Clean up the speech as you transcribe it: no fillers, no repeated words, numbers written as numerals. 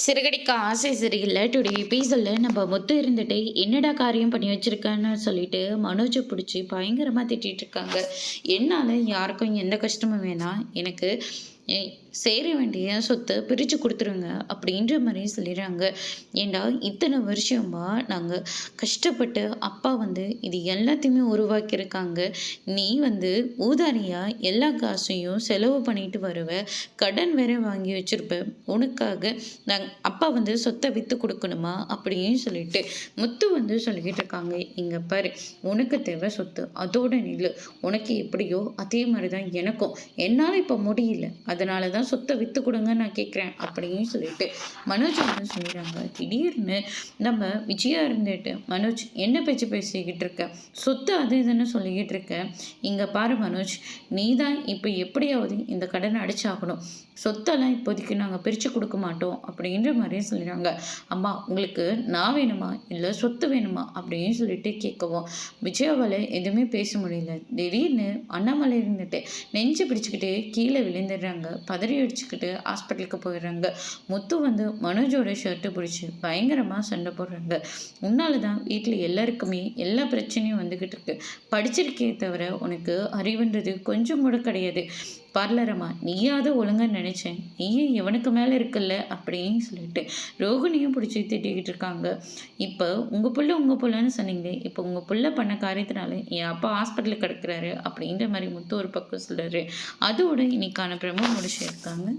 சிறுகடிக்க ஆசை சரியில்லை. டுடே எபிசோட்ல நம்ம முத்து இருந்துட்டு என்னடா காரியம் பண்ணி வச்சிருக்கன்னு சொல்லிட்டு மனோஜை பிடிச்சி பயங்கரமாக திட்டிட்டு இருக்காங்க. என்னால் யாருக்கும் எந்த கஷ்டமும் வேணாம், எனக்கு சேர வேண்டிய சொத்தை பிரித்து கொடுத்துருங்க அப்படின்ற மாதிரி சொல்லிடுறாங்க. ஏண்டா இத்தனை வருஷமா நாங்கள் கஷ்டப்பட்டு அப்பா இது எல்லாத்தையுமே உருவாக்கியிருக்காங்க. நீ ஊதாரியாக எல்லா காசையும் செலவு பண்ணிட்டு வருவ, கடன் வேற வாங்கி வச்சிருப்ப. உனக்காக அப்பா சொத்தை விற்று கொடுக்கணுமா அப்படின்னு சொல்லிட்டு முத்து சொல்லிக்கிட்டு இருக்காங்க. இங்கே பாரு, உனக்கு தேவை சொத்து, அதோட நில்லு. உனக்கு எப்படியோ அதே மாதிரி தான் எனக்கும். என்னால் இப்போ முடியல, அதனால தான் சொத்தை விற்று கொடுங்கன்னு நான் கேட்குறேன் அப்படின்னு சொல்லிட்டு மனோஜ் சொல்லிடுறாங்க. திடீர்னு நம்ம விஜயா இருந்துட்டு, மனோஜ் என்ன பேச்சு பேசிக்கிட்டு இருக்க, சொத்து அது இதுன்னு சொல்லிக்கிட்டு இருக்க. இங்கே பாரு மனோஜ், நீ தான் இப்போ எப்படியாவது இந்த கடனை அடிச்சாகணும். சொத்தெல்லாம் இப்போதைக்கு நாங்கள் பிரித்து கொடுக்க மாட்டோம் அப்படின்ற மாதிரியே சொல்லிடுறாங்க. அம்மா, உங்களுக்கு நான் வேணுமா இல்லை சொத்து வேணுமா அப்படின்னு சொல்லிட்டு கேட்கவும் விஜயாவால் எதுவுமே பேச முடியல. திடீர்னு அண்ணாமலை இருந்துட்டு நெஞ்சு பிடிச்சிக்கிட்டு கீழே விழுந்துடுறாங்க. பதறி அடிச்சுக்கிட்டு ஹாஸ்பிட்டலுக்கு போயிடுறாங்க. முத்து மனோஜோட ஷர்ட்டை பிடிச்சி பயங்கரமாக சண்டை போடுறாங்க. உன்னால தான் வீட்டில் எல்லாருக்குமே எல்லா பிரச்சனையும் வந்துக்கிட்டு இருக்கு. படிச்சிருக்கே தவிர உனக்கு அறிவுன்றது கொஞ்சம் கூட கிடையாது. பார்லரம்மா, நீயாவது ஒழுங்கா நினைச்சேன், நீயும் இவனுக்கு மேலே இருக்குல்ல அப்படின்னு சொல்லிட்டு ரோகிணியும் பிடிச்சி திட்டிக்கிட்டு இருக்காங்க. இப்போ உங்கள் புள்ளன்னு சொன்னீங்களே, இப்போ உங்கள் புள்ள பண்ண காரியத்தினால என் அப்பா ஹாஸ்பிட்டலுக்கு கிடக்குறாரு அப்படின்ற மாதிரி முத்து ஒரு பக்கம் சொல்கிறாரு. அதோட இன்னைக்கான பிரமோ முடிச்சிருக்காங்க.